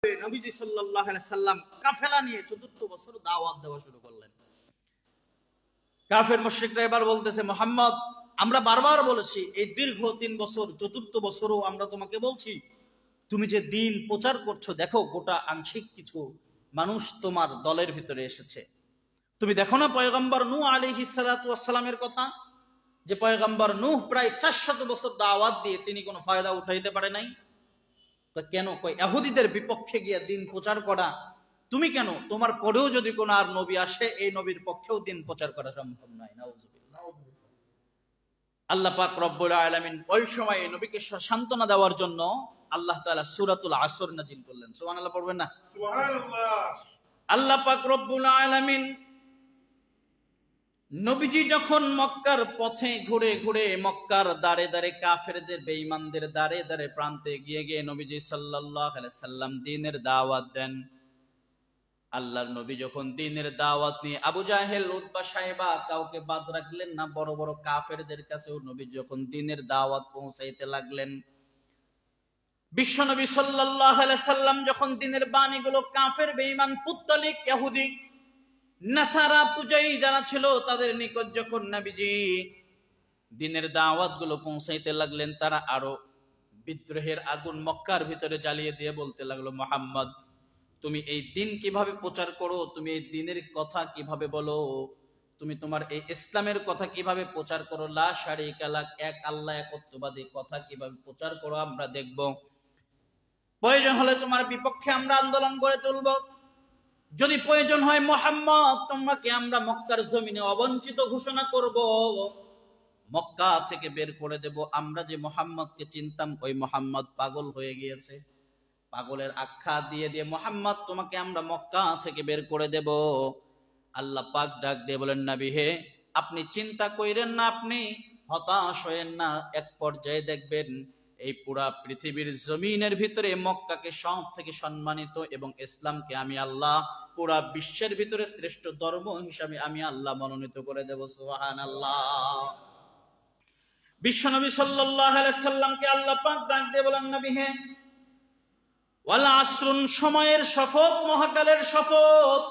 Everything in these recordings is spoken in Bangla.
নবীজি সাল্লাল্লাহু আলাইহি সাল্লাম কাফেলা নিয়ে চতুর্থ বছর দাওয়াত দেওয়া শুরু করলেন। কাফের মুশরিকরা এবার বলতেছে, মুহাম্মদ, আমরা বারবার বলেছি এই দীর্ঘ 3 বছর, চতুর্থ বছরও আমরা তোমাকে বলছি, তুমি যে দিন প্রচার করছো, দেখো গোটা আংশিক কিছু মানুষ তোমার দলের ভিতরে এসেছে। তুমি দেখো না পয়গম্বর নূহ আলাইহিস সালাতু ওয়াস সালামের কথা, যে পয়গম্বর নূহ প্রায় 400 বছর দাওয়াত দিয়ে তিনি কোনো ফায়দা উঠাইতে পারে নাই। তো কেন ইহুদিদের বিপক্ষে গিয়ে দিন প্রচার করা, তুমি কেন, তোমার পরেও যদি কোন আর নবী আসে এই নবীর পক্ষেও দিন প্রচার করা সম্ভব নয়। নাউযুবিল্লাহ। আল্লাহ পাক রব্বুল আলামিন ওই সময় নবীকে সান্ত্বনা দেওয়ার জন্য আল্লাহ তাআলা সূরাতুল আসর নাযিল করলেন। সুবহানাল্লাহ পড়বেন না? সুবহানাল্লাহ। আল্লাহ পাক রব্বুল আলামিন নবীজি যখন মক্কার পথে ঘুরে ঘুরে মক্কার দাঁড়ে দাঁড়ে কাফেরদের, বেঈমানদের দাঁড়ে দাঁড়ে প্রান্তে গিয়ে গিয়ে নবীজি সাল্লাল্লাহু আলাইহি সাল্লাম দ্বীনের দাওয়াত দেন। আল্লাহর নবী যখন দ্বীনের দাওয়াত নিয়ে আবু জাহেল, উতবা, সাইবা কাউকে বাদ রাখলেন না, বড় বড় কাফেরদের কাছেও নবী যখন দ্বীনের দাওয়াত পৌঁছাইতে লাগলেন, বিশ্বনবী সাল্লাল্লাহু আলাইহি সাল্লাম যখন দ্বীনের বাণীগুলো কাফের, বেঈমান, পুত্তলিক, ইহুদি, নাসারা পূজারী যারা ছিল তাদের নিকট যখন নবীজি দ্বীনের দাওয়াত গুলো পৌঁছাইতে লাগলেন, তারা আরো বিদ্রোহের আগুন মক্কার ভিতরে জ্বালিয়ে দিয়ে বলতে লাগলো, মুহাম্মদ, তুমি এই দ্বীন কিভাবে প্রচার করো, তুমি এই দ্বীনের কথা কিভাবে বলো, তুমি তোমার এই ইসলামের কথা কিভাবে প্রচার করো, লা শারীকা লাক, এক আল্লাহ একত্ববাদী কথা কিভাবে প্রচার করো আমরা দেখব। প্রয়োজন হলে তোমার বিপক্ষে আমরা আন্দোলন গড়ে তুলব। যদি প্রয়োজন হয় মুহাম্মদ, তোমাকে আমরা মক্কার জমিনে অবঞ্চিত ঘোষণা করব, মক্কা থেকে বের করে দেব। আমরা যে মুহাম্মদকে চিনতাম ওই মুহাম্মদ পাগল হয়ে গিয়েছে, পাগলের আখ্যা দিয়ে দিয়ে মুহাম্মদ তোমাকে আমরা মক্কা থেকে বের করে দেব। আল্লাহ পাক ডাক দিয়ে বলেন, নবী হে, আপনি চিন্তা কইরেন না, আপনি হতাশ হয়েন না, এক পর্যায়ে দেখবেন এই পুরা পৃথিবীর জমিনের ভিতরে মক্কাকে সব থেকে সম্মানিত এবং ইসলামকে আমি আল্লাহ পুরা বিশ্বের ভিতরে শ্রেষ্ঠ ধর্ম হিসাবে আমি আল্লাহ মনোনীত করে দেব। সুবহানাল্লাহ। বিশ্বনবী সাল্লাল্লাহু আলাইহি সাল্লামকে আল্লাহ পাক ডাক দিয়ে বলেন, নবী হে, ওয়াল আসরুন, সময়ের শপথ, মহাকালের শপথ।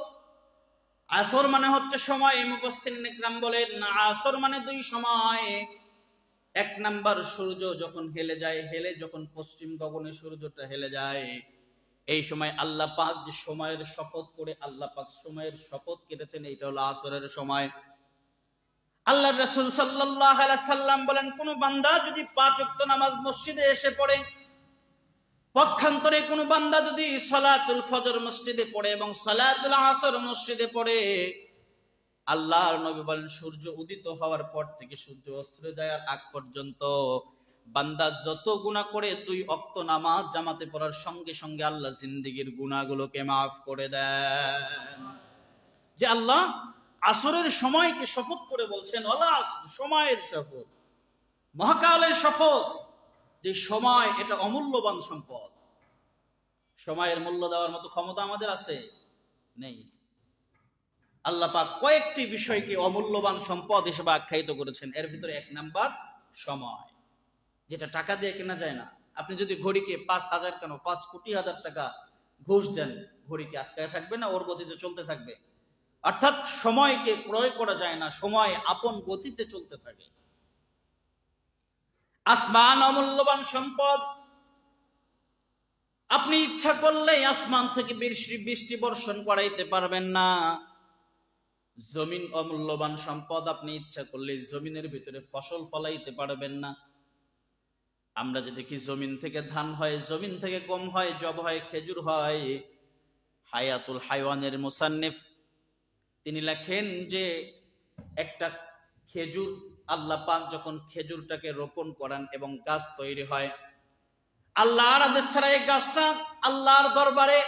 আসর মানে হচ্ছে সময়। মুফাসসিরিন ইকরাম বলেন আসর মানে 2 সময়। 1 নাম্বার, সূর্য যখন হেলে যায়, হেলে যখন পশ্চিম গগনে সূর্যটা হেলে যায়, এই সময় আল্লাহ পাক যে সময়ের শপথ করে আল্লাহ পাক সময়ের শপথ কেটেছেন, এইটা হলো আসরের সময়। আল্লাহর রাসূল সাল্লাল্লাহু আলাইহি সাল্লাম বলেন, কোন বান্দা যদি 5 ওয়াক্ত নামাজ মসজিদে এসে পড়ে, পক্ষান্তরে কোন বান্দা যদি সালাতুল ফজর মসজিদে পড়ে এবং সালাতুল আসর মসজিদে পড়ে, আল্লাহর নবী বলেন সূর্য উদিত হওয়ার পর থেকে সূর্য অস্ত যাওয়ার আগ পর্যন্ত বান্দা যত গুনাহ করে 2 ওয়াক্ত নামাজ জামাতে পড়ার সঙ্গে সঙ্গে আল্লাহ জিন্দেগীর গুনাহগুলোকে maaf করে দেন। যে আল্লাহ আসরের সময়কে শপথ করে বলছেন, ওয়ালা আসর, সময়ের শপথ, মহাকালের শপথ, যে সময় এটা অমূল্যবান সম্পদ। সময়ের মূল্য দেওয়ার মতো ক্ষমতা আমাদের আছে? নেই। আল্লাহ পাক কয়েকটি বিষয়কে অমূল্যবান সম্পদ হিসেবে আখ্যায়িত করেছেন। এর ভিতরে 1 নাম্বার সময়, যেটা টাকা দিয়ে কেনা যায় না। আপনি যদি ঘড়িকে 5,000 কেন 5 কোটি হাজার টাকা ঘুষ দেন, ঘড়িকে আটকায় থাকবে না? ওর গতিতে চলতে থাকবে। অর্থাৎ সময়কে ক্রয় করা যায় না, সময় আপন গতিতে চলতে থাকে। আসমান অমূল্যবান সম্পদ। আপনি ইচ্ছা করলেই আসমান থেকে বৃষ্টি বর্ষণ করাইতে পারবেন না। জমিন অমূল্যবান সম্পদ, আপনি ইচ্ছা করলে জমিনের ভিতরে ফসল ফলাইতে পারবেন না। আমরা যে দেখি জমিন থেকে ধান হয়, জমিন থেকে গম হয়, জব হয়, খেজুর হয়। হায়াতুল হায়ওয়ানের মুসান্নিফ তিনি লেখেন যে একটা খেজুর, আল্লাহ পাক যখন খেজুরটাকে রোপণ করান এবং গাছ তৈরি হয়, আল্লাহর আদেশ ছাড়া এই গাছটা আল্লাহর দরবারে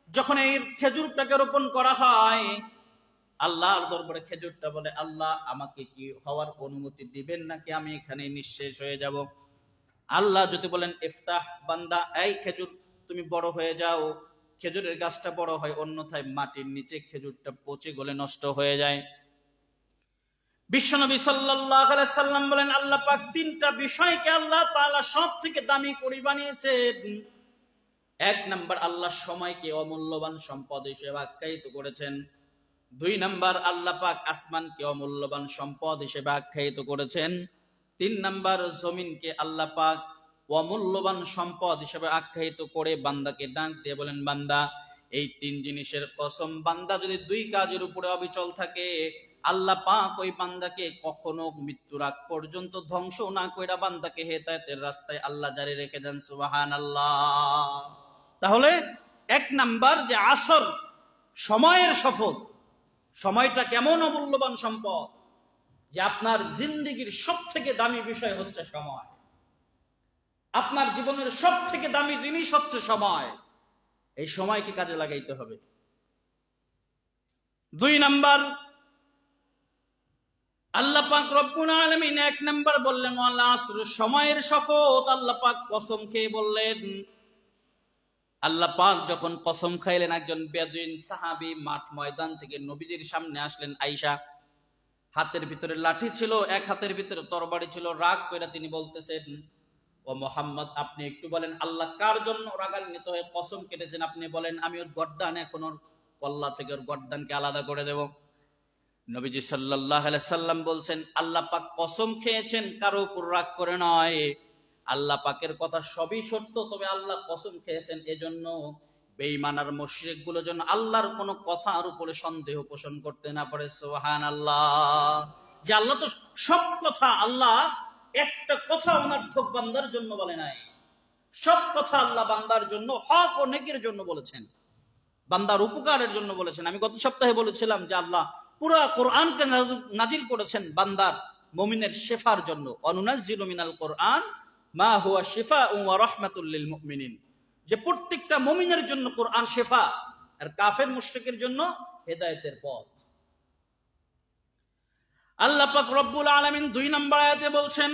যখন এই খেজুরটাকে রোপণ করা হয়, আল্লাহর দরবারে খেজুরটা বলে, আল্লাহ আমাকে কি হওয়ার অনুমতি দিবেন নাকি আমি এখানে নিঃশেষ হয়ে যাব? আল্লাহ যদি বলেন ইফতাহ, বান্দা এই খেজুর তুমি বড় হয়ে যাও, খেজুরের গাছটা বড় হয়, অন্যথায় মাটির নিচে খেজুরটা পচে গলে নষ্ট হয়ে যায়। বিশ্বনবী সাল্লাল্লাহু আলাইহি সাল্লাম বলেন, আল্লাহ পাক 3টা বিষয়কে আল্লাহ তাআলা সবথেকে দামি করে বানিয়েছেন। এক নাম্বার, আল্লাহ সময়কে অমূল্যবান সম্পদ হিসেবে আখ্যায়িত করেছেন। 2 নাম্বার, আল্লাহ পাক আসমানকে অমূল্যবান সম্পদ হিসেবে আখ্যায়িত করেছেন। 3 নাম্বার, জমিনকে আল্লাহ পাক অমূল্যবান সম্পদ হিসেবে আখ্যায়িত করে বান্দাকে ডাক দিয়ে বলেন, বান্দা এই 3 জিনিসের কসম, বান্দা যদি 2 কাজের উপরে অবিচল থাকে, আল্লাহ পাক ওই বান্দাকে কখনো মৃত্যুর আগ পর্যন্ত ধ্বংস না কইরা বান্দাকে হেদায়েতের রাস্তায় আল্লাহ জারি রেখে দেন। সুবহানাল্লাহ। তাহলে 1 নাম্বার যে আসর, সময়ের শপথ। সময়টা কেমন অমূল্যবান সম্পদ যে আপনার জিন্দেগীর সবথেকে দামি বিষয় হচ্ছে সময়। আপনার জীবনের সবথেকে দামি জিনিস হচ্ছে সময়। এই সময়কে কাজে লাগাইতে হবে। 2 নাম্বার, আল্লাহ পাক রব্বুল আলামিন 1 নাম্বার বললেন ওয়াল আসর, সময়ের শপথ। আল্লাহ পাক কসম খেয়ে বললেন। আল্লাহ পাক যখন কসম খাইলেন, একজন বেদুইন সাহাবী মাঠ ময়দান থেকে নবীজির সামনে আসলেন। আয়েশা, হাতের ভিতরে লাঠি ছিল, এক হাতের ভিতরে তরবারি ছিল। রাগ কইরা তিনি বলতেছেন, ও মুহাম্মদ, আপনি একটু বলেন আল্লাহ কার জন্য রাগান্বিত হয়ে কসম কেটেছেন? আপনি বলেন, আমি ওর গর্দান, এখন ওর কল্লা থেকে ওর গর্দানকে আলাদা করে দেব। নবীজি সাল্লাল্লাহু আলাইহি সাল্লাম বলছেন, আল্লাহ পাক কসম খেয়েছেন, কারো উপর রাগ করে নয়। আল্লাহ পাকের কথা সবই সত্য, তবে আল্লাহ কসম খেয়েছেন এজন্য বেঈমান আর মুশরিক গুলো যেন আল্লাহর কোনো কথার উপরে সন্দেহ পোষণ করতে না পারে। সুবহানাল্লাহ। যে আল্লাহ তো সব কথা, আল্লাহ একটা কথা অনর্থক বান্দার জন্য বলে নাই। সব কথা আল্লাহ বান্দার জন্য, হক ও নেকির জন্য বলেছেন, বান্দার উপকারের জন্য বলেছেন। আমি গত সপ্তাহে বলেছিলাম যে আল্লাহ পুরা কোরআনকে নাজিল করেছেন বান্দার, মুমিনের শেফার জন্য। অনুনাজ্জিলু মিনাল কোরআন মা হুয়া শিফাউন ওয়া রাহমাতুল লিল মুমিনিন, যে প্রত্যেকটা মুমিনের জন্য কোরআন শেফা, আর কাফের মুশরিকের জন্য হেদায়েতের পথ। আল্লাহ পাক রব্বুল আলামিন 2 নম্বর আয়াতে বলছেন,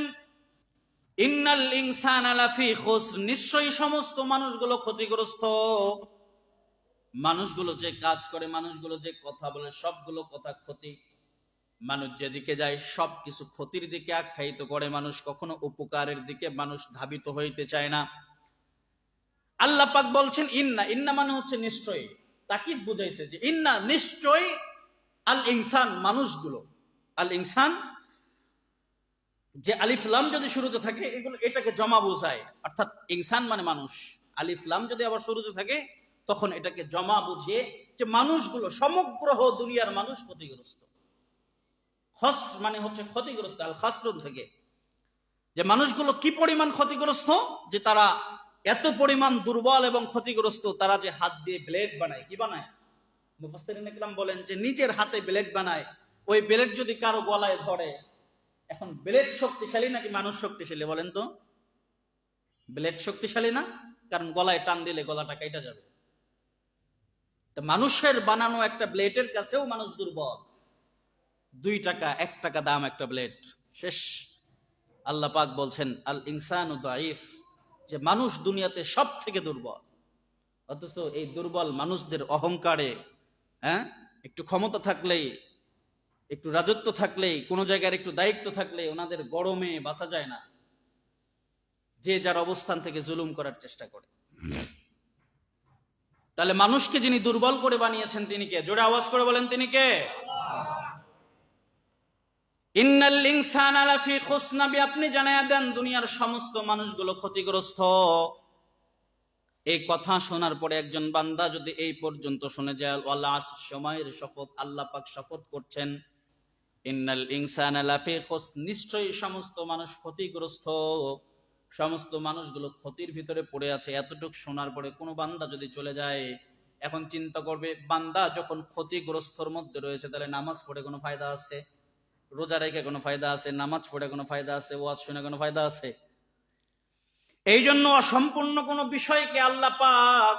ইন্নাল ইনসানা লাফি খুসর, নিশ্চয়ই সমস্ত মানুষগুলো ক্ষতিগ্রস্ত। মানুষগুলো যে কাজ করে, মানুষগুলো যে কথা বলে, সবগুলো কথা ক্ষতি। মানুষ যেদিকে যায় সবকিছু ক্ষতির দিকে আখ্যায়িত করে। মানুষ কখনো উপকারের দিকে মানুষ ধাবিত হইতে চায় না। আল্লাহ পাক বলছেন ইন্না, ইন্না মানে হচ্ছে নিশ্চয়, তাকিদ বুঝাইছে যে ইন্না নিশ্চয়, আল ইনসান মানুষগুলো, আল ইনসান যে আলিফ লাম যদি শুরুতে থাকে এগুলো এটাকে জমা বোঝায়, অর্থাৎ ইনসান মানে মানুষ। আলিফ লাম যদি আবার শুরুতে থাকে তখন এটাকে জমা বুঝিয়ে যে মানুষগুলো, সমগ্র দুনিয়ার মানুষ ক্ষতিগ্রস্ত। খসর মানে হচ্ছে ক্ষতিগ্রস্ত, আল খাসরুন থেকে, যে মানুষগুলো কি পরিমাণ ক্ষতিগ্রস্ত, যে তারা এত পরিমাণ দুর্বল এবং ক্ষতিগ্রস্ত, তারা যে হাত দিয়ে ব্লেড বানায়। কি বানায়? মুফাসসিরিন ইকরাম বলেন যে নিজের হাতে ব্লেড বানায়। ওই ব্লেড যদি কারো গলায় ধরে, এখন ব্লেড শক্তিশালী নাকি মানুষ শক্তিশালী বলেন তো? ব্লেড শক্তিশালী না, কারণ গলায় টান দিলে গলাটা কেটে যাবে। মানুষের বানানো একটা ব্লেডের কাছেও মানুষ দুর্বল। 2 টাকা 1 টাকা দাম একটা ব্লেড, শেষ। আল্লাহ পাক বলছেন আল ইনসানু দাঈফ, যে মানুষ দুনিয়াতে সব থেকে দুর্বল। অথচ এই দুর্বল মানুষদের অহংকারে, একটু ক্ষমতা থাকলেই, একটু রাজত্ব থাকলেই, কোন জায়গার একটু দায়িত্ব থাকলে ওনাদের গরমে বাঁচা যায় না। যে যার অবস্থান থেকে জুলুম করার চেষ্টা করে। তাহলে মানুষকে যিনি দুর্বল করে বানিয়েছেন তিনি কে? জোরে আওয়াজ করে বলেন, তিনি কে? ইন্নাল ইনসানা লাফি খুসর, নবী আপনি জানায়া দেন দুনিয়ার সমস্ত মানুষগুলো ক্ষতিগ্রস্ত। এই কথা শোনার পরে একজন বান্দা যদি এই পর্যন্ত শুনে যায়, ওয়াল আসর, সময়ের শপথ, আল্লাহ পাক শপথ করছেন ইন্নাল ইনসানা লাফি খুসর, নিশ্চয়ই সমস্ত মানুষ ক্ষতিগ্রস্ত, সমস্ত মানুষগুলো ক্ষতির ভিতরে পড়ে আছে। এতটুক শোনার পরে কোনো বান্দা যদি চলে যায়, এখন চিন্তা করবে, বান্দা যখন ক্ষতিগ্রস্তর মধ্যে রয়েছে, তাহলে নামাজ পড়ে কোনো ফায়দা আছে? রোজা রেখে কোনো ফায়দা আছে? নামাজ পড়ে কোনো ফায়দা আছে? ওয়াজ শুনে কোনো ফায়দা আছে? এই জন্য অসম্পূর্ণ কোন বিষয়কে আল্লাহ পাক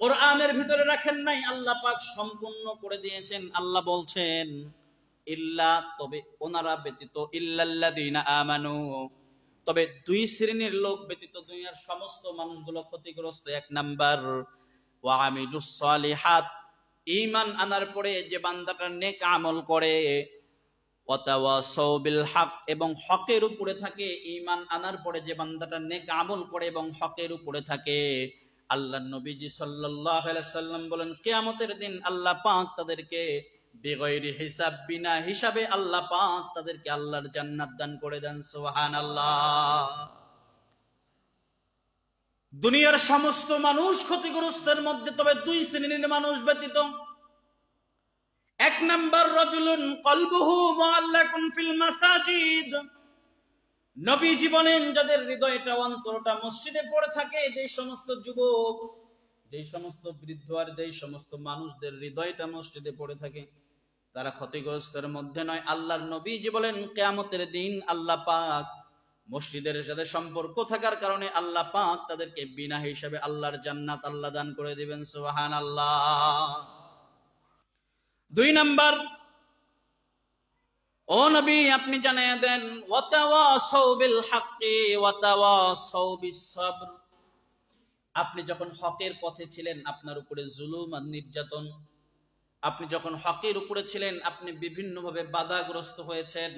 কোরআনের ভিতরে রাখেন নাই, আল্লাহ পাক সম্পূর্ণ করে দিয়েছেন। আল্লাহ বলছেন ইল্লা, তবে ওনারা ব্যতীত, ইল্লাল্লাযীনা আমানু, তবে 2 শ্রেণীর লোক ব্যতীত দুনিয়ার সমস্ত মানুষগুলো ক্ষতিগ্রস্ত। 1 নাম্বার, ওয়া আমিলুস সালিহাত, ঈমান আনার পরে যে বান্দাটা নেক আমল করে, ওয়াতাওয়াসাউ বিল হক, এবং হকের উপরে থাকে। ঈমান আনার পরে যে বান্দাটা নেক আমল করে এবং হকের উপরে থাকে, আল্লাহর নবীজি সাল্লাল্লাহু আলাইহি সাল্লাম বলেন কিয়ামতের দিন আল্লাহ পাক তাদেরকে বেগৈরি হিসাব, বিনা হিসাবে আল্লাহ পাক তাদেরকে আল্লাহর জান্নাত দান করে দেন। সুবহানাল্লাহ। দুনিয়ার সমস্ত মানুষ ক্ষতিগ্রস্তের মধ্যে তবে দুই শ্রেণীর মানুষ ব্যতীত। এক নাম্বার রাজুলুন কলবুহু মুআল্লাকুন ফিল মাসাজিদ। নবীজি বলেন যাদের হৃদয়টা, অন্তরটা মসজিদে পড়ে থাকে, যেই সমস্ত যুবক, যেই সমস্ত বৃদ্ধ আর যেই সমস্ত মানুষদের হৃদয়টা মসজিদে পড়ে থাকে তারা ক্ষতিগ্রস্তের মধ্যে নয়। আল্লাহর নবীজি বলেন কিয়ামতের দিন আল্লাহ পাক মসজিদের সাথে সম্পর্ক থাকার কারণে আল্লাহ পাক তাদেরকে বিনা হিসাবে আল্লাহর জান্নাত আল্লাহ দান করে দিবেন। সুবহানাল্লাহ। দুই নাম্বার, ও নবী আপনি জানিয়ে দেন ওয়াতাওয়াসাউ বিল হাক্কি ওয়াতাওয়াসাউ বিস সাবর। আপনি যখন হকের পথে ছিলেন আপনার উপরে জুলুম আর নির্যাতন, আপনি যখন হকের উপরে ছিলেন আপনি বিভিন্নভাবে বাধাগ্রস্ত হয়েছেন।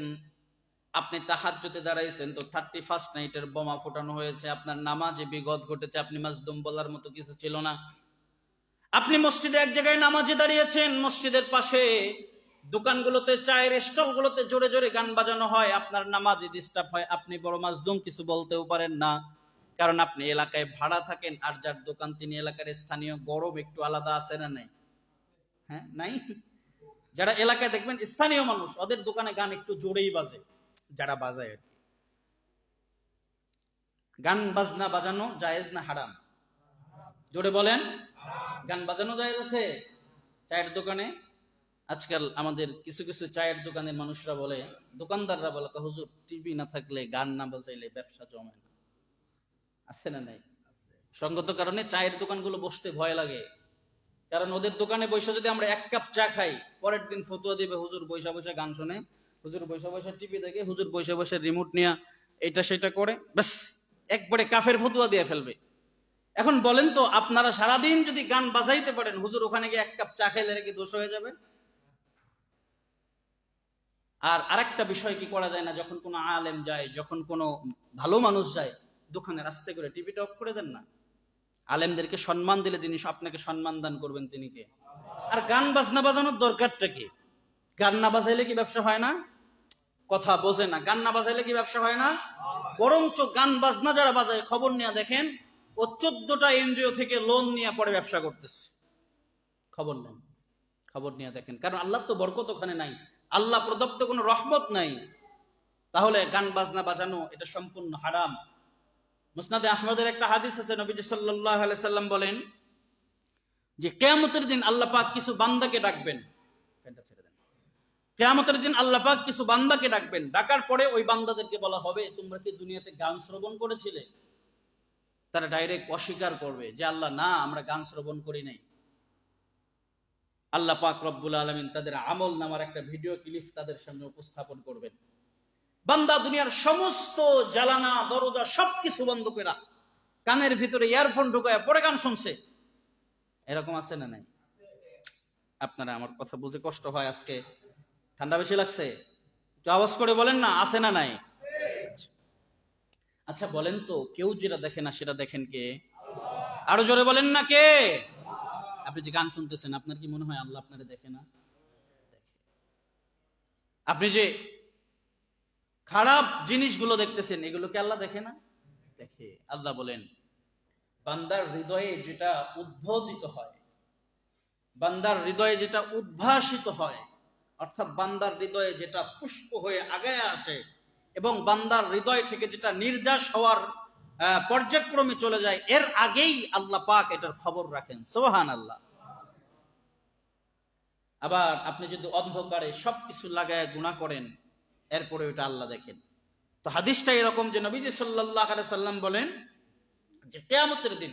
আপনি তাহাজ্জুদে দাঁড়াইছেন তো 31st নাইটের বোমা ফোটানো হয়েছে, আপনার নামাজে বিঘত ঘটেছে, আপনি মাজলুম বলার মতো কিছু ছিল না। আপনি মসজিদে এক জায়গায় নামাজে দাঁড়িয়েছেন, মসজিদের পাশে দোকানগুলোতে, চায়ের স্টলগুলোতে জোরে জোরে গান বাজানো হয়, আপনার নামাজে ডিস্টার্ব হয়, আপনি বড় মাজলুম, কিছু বলতেও পারেন না, কারণ আপনি এলাকায় ভাড়া থাকেন আর যার দোকান তিনি এলাকার স্থানীয়। গরম একটু আলাদা আছে না নাই? হ্যাঁ, নাই? যারা এলাকায় দেখবেন স্থানীয় মানুষ, ওদের দোকানে গান একটু জোরেই বাজে, যারা বাজায় আর কি। গান বাজনা বাজানো জায়েজ না হারাম? জোরে বলেন। গান বাজানো জায়েজ আছে চায়ের দোকানে? আজকাল আমাদের কিছু কিছু চায়ের দোকানের মানুষরা বলে, দোকানদাররা বলে, হুজুর টিভি না থাকলে, গান না বাজাইলে ব্যবসা জমে না। আছে না নাই? সঙ্গত কারণে চায়ের দোকানগুলো বসতে ভয় লাগে, কারণ ওদের দোকানে বৈশা যদি আমরা এক কাপ চা খাই, পরের দিন ফতুয়া দিবে হুজুর বৈশা বৈশা গান শুনে, হুজুর বৈশা বৈশা টিভি দেখে, হুজুর বৈশা বৈশা রিমোট নিয়ে এটা সেটা করে, ব্যাস একবারে কাফের ফতুয়া দিয়ে ফেলবে। এখন বলেন তো, আপনারা সারাদিন যদি গান বাজাইতে পারেন, হুজুর ওখানে গিয়ে এক কাপ চা খাইলে কি দোষ হয়ে যাবে? আর আরেকটা বিষয় কি করা যায় না, যখন কোনো আলেম যায়, যখন কোনো ভালো মানুষ যায়, দোকানে রাস্তা করে টিভিটা অফ করে দেন না? আলেমদেরকে সম্মান দিলে তিনি আপনাকে সম্মান দান করবেন, তিনি কে? আর গান বাজনা বাজানোর দরকারটা কি? গান না বাজাইলে কি ব্যবসা হয় না? কথা বোঝে না। গান না বাজাইলে কি ব্যবসা হয় না? বরঞ্চ গান বাজনা যারা বাজায়, খবর নিয়ে দেখেন ও 14টা এনজিও থেকে লোন নিয়ে পরে ব্যবসা করতেছে। খবর নেন, খবর নিয়ে দেখেন, কারণ আল্লাহ তো বরকত ওখানে নাই, আল্লাহ প্রদত্ত কোনো রহমত নাই। তাহলে গান বাজনা বাজানো এটা সম্পূর্ণ হারাম। মুসনাদে আহমদের একটা হাদিস আছে, নবীজি সাল্লাল্লাহু আলাইহি সাল্লাম বলেন যে কিয়ামতের দিন আল্লাহ পাক কিছু বান্দাকে ডাকবেন। কিয়ামতের দিন আল্লাহ পাক কিছু বান্দাকে ডাকবেন, ডাকার পরে ওই বান্দাদেরকে বলা হবে তোমরা কি দুনিয়াতে গান শ্রবণ করেছিলে? তারা ডাইরেক্ট অস্বীকার করবে যে আল্লাহ না, আমরা গান শ্রবণ করি নাই। আল্লাহ পাক রব্বুল আলামিন তাদের আমল নামার একটা ভিডিও ক্লিপ তাদের সামনে উপস্থাপন করবেন। বান্দা দুনিয়ার সমস্ত জ্বালানা দরজা সবকিছু বন্ধ করে কানের ভিতরে ইয়ারফোন ঢুকায় পরে গান শুনছে। এরকম আছে না নাই? আপনারা আমার কথা বুঝে কষ্ট হয়, আজকে ঠান্ডা বেশি লাগছে, একটু আওয়াজ করে বলেন না, আছে না নাই? আচ্ছা বলেন তো, কেউ যেটা দেখে না সেটা দেখেন কে? আরো জোরে বলেন না, কে? আপনি যে গান শুনতেছেন, আপনার কি মনে হয় আল্লাহ আপনারা দেখে না? দেখে। আপনি যে খারাপ জিনিসগুলো দেখতেছেন, এগুলো কি আল্লাহ দেখে না? দেখে। আল্লাহ বলেন বান্দার হৃদয়ে যেটা উদ্বোধিত হয়, বান্দার হৃদয়ে যেটা উদ্ভাসিত হয়, অর্থাৎ বান্দার হৃদয়ে যেটা পুষ্প হয়ে আগায় আসে এবং বান্দার হৃদয় থেকে যেটা নির্যাস হওয়ার পর্যায়ক্রমে চলে যায়, এর আগেই আল্লাহ পাক এটার খবর রাখেন। সুবহানাল্লাহ। আবার আপনি যদি অন্ধকারে সবকিছু লাগায় গুনাহ করেন, এরপরে ওটা আল্লাহ দেখেন। তো হাদিসটা এরকম যে নবীজি সাল্লাল্লাহু আলাইহি সাল্লাম বলেন যে কিয়ামতের দিন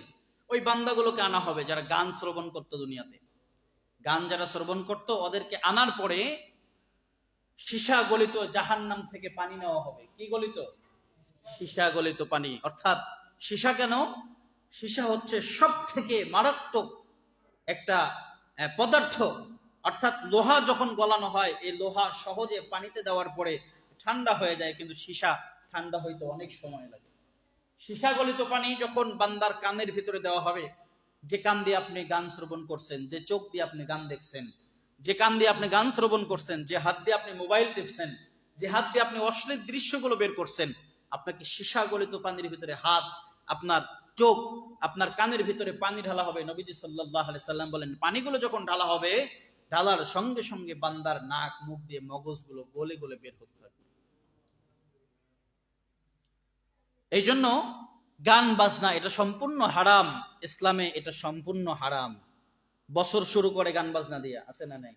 ওই বান্দাগুলোকে আনা হবে যারা গান শ্রবণ করতো দুনিয়াতে। গান যারা শ্রবণ করত ওদেরকে আনার পরে সীসা গলিত জাহান্নাম থেকে পানি নেওয়া হবে। কি গলিত? সীসা গলিত পানি। অর্থাৎ সীসা কেন? সীসা হচ্ছে সব থেকে মারাত্মক একটা পদার্থ। অর্থাৎ লোহা যখন গলানো হয়, এই লোহা সহজে পানিতে দেওয়ার পরে ঠান্ডা হয়ে যায়, কিন্তু সীসা ঠান্ডা হইতে অনেক সময় লাগে। সীসা গলিত পানি যখন বান্দার কানের ভিতরে দেওয়া হবে, যে কান দিয়ে আপনি গান শ্রবণ করছেন, যে চোখ দিয়ে আপনি গান দেখছেন, যে কান দিয়ে আপনি গান শ্রবণ করছেন, যে হাত দিয়ে আপনি মোবাইল টিপছেন, যে হাত দিয়ে আপনি অশ্লীল দৃশ্যগুলো বের করছেন, আপনাকে সীসা গলিত পানির ভিতরে হাত, আপনার চোখ, আপনার কানের ভিতরে পানি ঢালা হবে। নবীজি সাল্লাল্লাহু আলাইহি সাল্লাম বলেন, পানিগুলো যখন ঢালা হবে, ঢালার সঙ্গে সঙ্গে বান্দার নাক মুখ দিয়ে মগজগুলো গলে গলে বের হতে থাকবে। এই জন্য গান বাজনা এটা সম্পূর্ণ হারাম, ইসলামে এটা সম্পূর্ণ হারাম। বছর শুরু করে গান বাজনা দিয়া, আছে না নাই?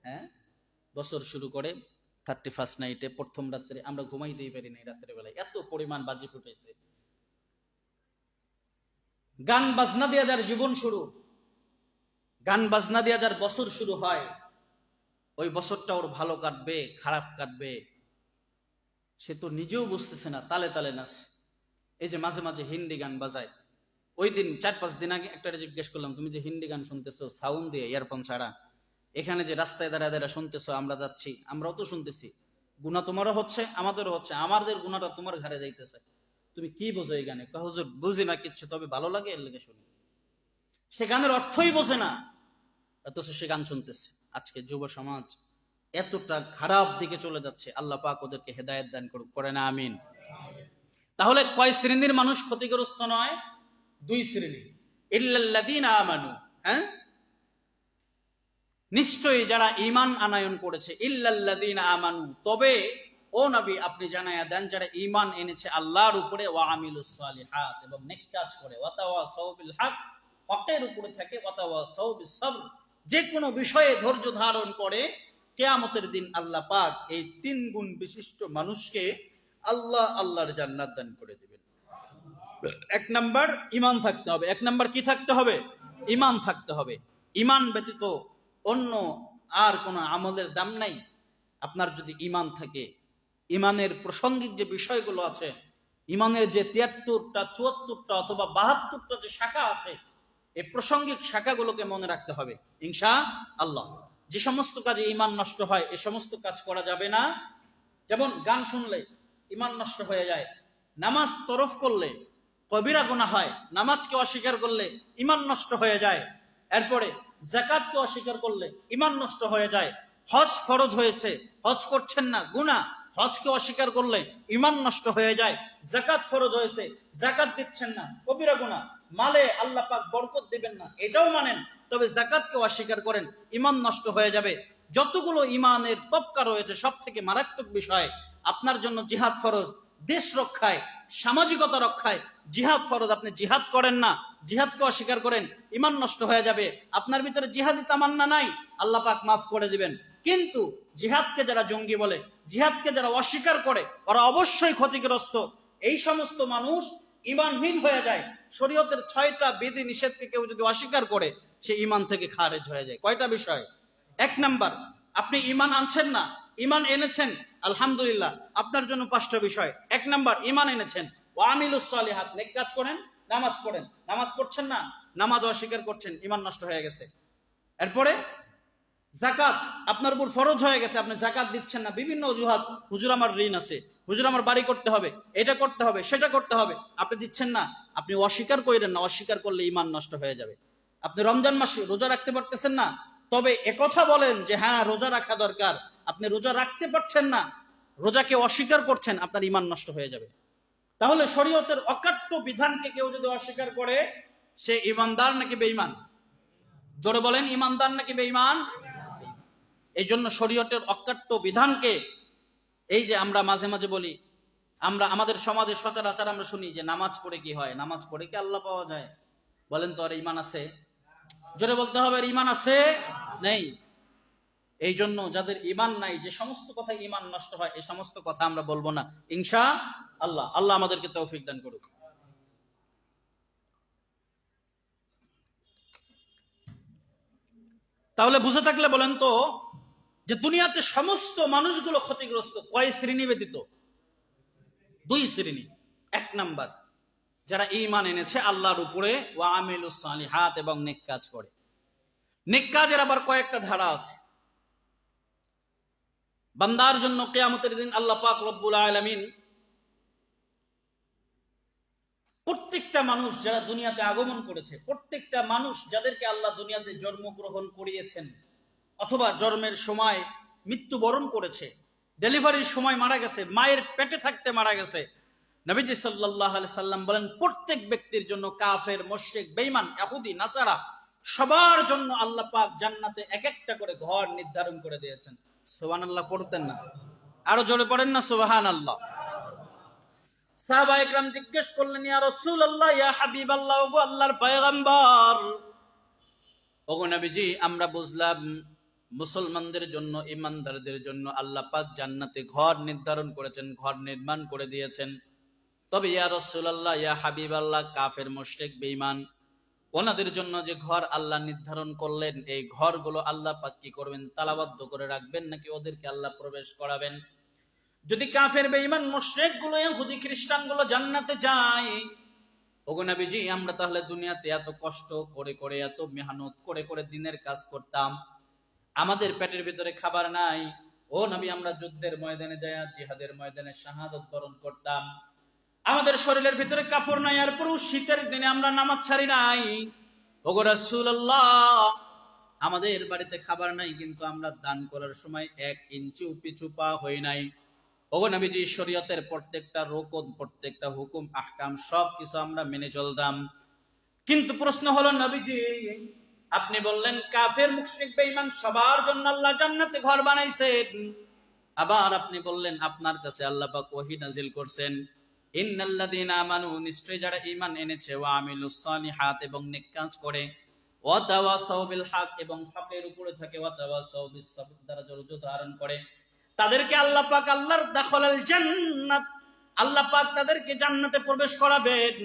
হ্যাঁ, বছর শুরু করে 31st নাইটে, প্রথম রাত্রে আমরা ঘুমাইতেই পারি নাই, রাত্রে বেলায় এত পরিমাণ বাজি ফুটেছে। গান বাজনা দিয়া যার জীবন শুরু, গান বাজনা দিয়া যার বছর শুরু হয়, ওই বছরটা ওর ভালো কাটবে খারাপ কাটবে সে তো নিজেও বুঝতেছে না, তালে তালে নাচে। এই যে মাঝে মাঝে হিন্দি গান বাজায়, ওই দিন 4-5 দিন আগে একটা জিজ্ঞেস করলাম, তুমি যে হিন্দি গান শুনতেছো সাউন্ড দিয়ে, ইয়ারফোন ছাড়া, এখানে যে রাস্তায় দাঁড়া দাঁড়া শুনতেছো, আমরা যাচ্ছি, আমরাও তো শুনতেছি, গুনাহ তোমারও হচ্ছে আমাদেরও হচ্ছে, আমাদের গুনাহটা তোমার ঘাড়ে যাইতেছে, তুমি কি বোঝো এই গানে? হুজুর বুঝি না কিচ্ছু, তবে ভালো লাগে এর লেগে শুনি। সে গানের অর্থই বোঝে না, অথচ সে গান শুনতেছে। আজকে যুব সমাজ এতটা খারাপ দিকে চলে যাচ্ছে, আল্লাহ পাক ওদেরকে হেদায়েত দান করুক, করে না আমিন। তাহলে কয় শ্রেণীর মানুষ ক্ষতিগ্রস্ত নয়? 2 শ্রেণী। ইল্লাল্লাযীনা আমানু, হ্যাঁ, নিশ্চয়ই যারা ঈমান আনয়ন করেছে, ইল্লাল্লাযীনা আমানু, তবে ও নবী আপনি জানায়া দেন যারা ঈমান এনেছে আল্লাহর উপরে, ওয়া আমিলুস সালিহাত, এবং নেক কাজ করে, ওয়া তাওয়াসাউ বিল হক, হকের উপরে থাকে, ওয়া তাওয়াসাউ বিস সাবর, যে কোনো বিষয়ে ধৈর্য ধারণ করে, কিয়ামতের দিন আল্লাহ পাক এই 3 গুণ বিশিষ্ট মানুষকে আল্লাহর জান্নাত দান করে দিবেন। 1 নাম্বার ঈমান থাকতে হবে। 1 নাম্বার কি থাকতে হবে? ঈমান থাকতে হবে। ঈমান ব্যতীত অন্য আর কোনো আমলের দাম নাই। আপনার যদি ঈমান থাকে, ঈমানের প্রাসঙ্গিক যে বিষয়গুলো আছে, ঈমানের যে 73টা 74টা অথবা 72টা যে শাখা আছে, এই প্রাসঙ্গিক শাখাগুলোকে মনে রাখতে হবে ইনশাআল্লাহ। যে সমস্ত কাজে ঈমান নষ্ট হয় এই সমস্ত কাজ করা যাবে না। যেমন গান শুনলে ঈমান নষ্ট হয়ে যায়, নামাজ তরফ করলে কবিরা গুনাহ হয়, নামাজকে অস্বীকার করলে ঈমান নষ্ট হয়ে যায়, এরপরে যাকাতকে অস্বীকার করলে ঈমান নষ্ট হয়ে যায়, হজ ফরজ হয়েছে হজ করছেন না গুনাহ, হজকে অস্বীকার করলে ঈমান নষ্ট হয়ে যায়, যাকাত ফরজ হয়েছে যাকাত দিচ্ছেন না কবিরা গুনাহ, মালে আল্লাহ পাক বরকত দিবেন না এটাও মানেন, তবে যাকাতকে অস্বীকার করেন, ঈমান নষ্ট হয়ে যাবে। যতগুলো ঈমানের তবকা রয়েছে সব থেকে মারাত্মক বিষয়, আপনার জন্য জিহাদ ফরজ, দেশ রক্ষায় সামাজিকতা রক্ষায় জিহাদ ফরজ, আপনি জিহাদ করেন না, জিহাদকে অস্বীকার করেন, ঈমান নষ্ট হয়ে যাবে। আপনার ভিতরে জিহাদি তামান্না নাই, আল্লাহ পাক মাফ করে দিবেন। কিন্তু জিহাদকে যারা জঙ্গি বলে, জিহাদকে যারা অস্বীকার করে, ওরা অবশ্যই ক্ষতিগ্রস্ত। এই সমস্ত মানুষ ঈমানহীন হয়ে যায়। শরীয়তের 6টা বিধি নিষেধকে কেউ যদি অস্বীকার করে, সে ঈমান থেকে খারেজ হয়ে যায়। কয়টা বিষয়? 1 নাম্বার, আপনি ঈমান আনছেন না, ঈমান এনেছেন আলহামদুলিল্লাহ, আপনার জন্য 5টা বিষয়। 1 নাম্বার, ঈমান এনেছেন, ওয়া আমিলুস সালিহাত, নেক কাজ করেন, নামাজ পড়েন, নামাজ পড়ছেন না, নামাজ অস্বীকার করছেন, ঈমান নষ্ট হয়ে গেছে। এরপরে যাকাত আপনার উপর ফরজ হয়ে গেছে, আপনি যাকাত দিচ্ছেন না, বিভিন্ন অজুহাত, হুজুর আমার ঋণ আছে, হুজুর আমার বাড়ি করতে হবে, এটা করতে হবে, সেটা করতে হবে, আপনি দিচ্ছেন না, আপনি অস্বীকার করেন না, অস্বীকার করলে ঈমান নষ্ট হয়ে যাবে। আপনি রমজান মাসে রোজা রাখতে পারতেছেন না, তবে একথা বলেন যে হ্যাঁ রোজা রাখা দরকার, আপনি রোজা রাখতে পারছেন না, রোজাকে অস্বীকার করছেন, আপনার ঈমান নষ্ট হয়ে যাবে। তাহলে শরীয়তের অকাট্য বিধানকে কেউ যদি অস্বীকার করে, সে ঈমানদার নাকি বেঈমান? জোরে বলেন, ঈমানদার নাকি বেঈমান? এই জন্য শরীয়তের অকাট্য বিধানকে, এই যে আমরা মাঝে মাঝে বলি, আমরা আমাদের সমাজে সচরাচর আমরা শুনি যে নামাজ পড়ে কি হয়, নামাজ পড়ে কি আল্লাহ পাওয়া যায়? বলেন তো, আর ঈমান আছে? জোরে বলতে হবে, ঈমান আছে? নেই। এই জন্য যাদের ঈমান নাই, যে সমস্ত কথা ঈমান নষ্ট হয়, এই সমস্ত কথা আমরা বলবো না ইনশাআল্লাহ। আল্লাহ আমাদেরকে তৌফিক দান করুক। তাহলে বুঝে থাকলে বলেন তো, যে দুনিয়াতে সমস্ত মানুষগুলো ক্ষতিগ্রস্ত কয় শ্রেণী ব্যতীত? 2 শ্রেণী। 1 নাম্বার, যারা ঈমান এনেছে আল্লাহর উপরে, ওয়া আমিলুস সালিহাত, এবং নেক কাজ করে। নেক কাজের আবার কয়েকটা ধারা আছে। বান্দার জন্য কিয়ামতের দিন আল্লাহ পাক রব্বুল আলামিন প্রত্যেকটা মানুষ যারা দুনিয়াতে আগমন করেছে, প্রত্যেকটা মানুষ যাদেরকে আল্লাহ দুনিয়াতে জন্মগ্রহণ করিয়েছেন অথবা জন্মের সময় মৃত্যুবরণ করেছে, ডেলিভারির সময় মারা গেছে, মায়ের পেটে থাকতে মারা গেছে, নবীজি সাল্লাল্লাহু আলাইহি সাল্লাম বলেন প্রত্যেক ব্যক্তির জন্য, কাফের, মুশরিক, বেঈমান, ইহুদি, নাসারা, সবার জন্য আল্লাহ পাক জান্নাতে এক একটা করে ঘর নির্ধারণ করে দিয়েছেন। সুবহানাল্লাহ পড়তেন না? আরো জোরে পড়েন না সুবহানাল্লাহ। সাহাবায়ে কেরাম জিজ্ঞেস করলেন, ইয়া রাসূলুল্লাহ, ইয়া হাবিবাল্লাহ, ওগো আল্লাহর পয়গম্বর, ওগো নবীজি, আমরা বুঝলাম মুসলমানদের জন্য, ইমানদারদের জন্য আল্লাহ পাক জান্নাতে ঘর নির্ধারণ করেছেন, ঘর নির্মাণ করে দিয়েছেন। তবে ইয়া রাসূলুল্লাহ, ইয়া হাবিবাল্লাহ, কাফের, মুশরিক, বেঈমান, ওনাদের জন্য যে ঘর আল্লাহ নির্ধারণ করলেন, এই ঘরগুলো আল্লাহ পাক কি করবেন? তালাবদ্ধ করে রাখবেন, নাকি ওদেরকে আল্লাহ প্রবেশ করাবেন? যদি কাফের, বেঈমান, মুশরিক গুলো, ইহুদি, খ্রিস্টান গুলো জান্নাতে যায়, ওগো নবীজি, আমরা তাহলে দুনিয়াতে এত কষ্ট করে করে, এত মেহনত করে করে দিনের কাজ করতাম, আমাদের পেটের ভিতরে খাবার নাই, ও নবী, আমরা যুদ্ধের ময়দানে যায়, জিহাদের ময়দানে শাহাদাত বরণ করতাম, আমাদের শরীরের ভিতরে কাপড় নাই, আর পুরো শীতের দিনে আমরা নামাজ ছাড়ি নাই, ওগো রাসূলুল্লাহ, আমাদের বাড়িতে খাবার নাই, কিন্তু আমরা দান করার সময় 1 ইঞ্চিও পিছু পা হই নাই। ওগো নবীজি, শরীয়তের প্রত্যেকটা রুকন, প্রত্যেকটা হুকুম, আহকাম সবকিছু আমরা মেনে চলতাম। কিন্তু প্রশ্ন হলো, নবীজি, আপনি বললেন কাফের, মুশরিক, বেঈমান সবার জন্য আল্লাহ জান্নাতে ঘর বানাইছেন, আবার আপনি বললেন আপনার কাছে আল্লাহ পাক ওহী নাজিল করছেন, ইন্নাল্লাযীনা আমানু, নিশ্চয়ই যারা ঈমান এনেছে, ওয়া আমিলুস সালিহাত, এবং নেক কাজ করে, ওয়া তাওয়াসাউ বিল হক, এবং হকের উপরে থাকে, ওয়া তাওয়াসাউ বিস সাবর, দ্বারা ধৈর্য ধারণ করে, তাদেরকে আল্লাহ পাক আল্লাহর দাখলাল জান্নাত, আল্লাহ পাক তাদেরকে জান্নাতে প্রবেশ করাবেন।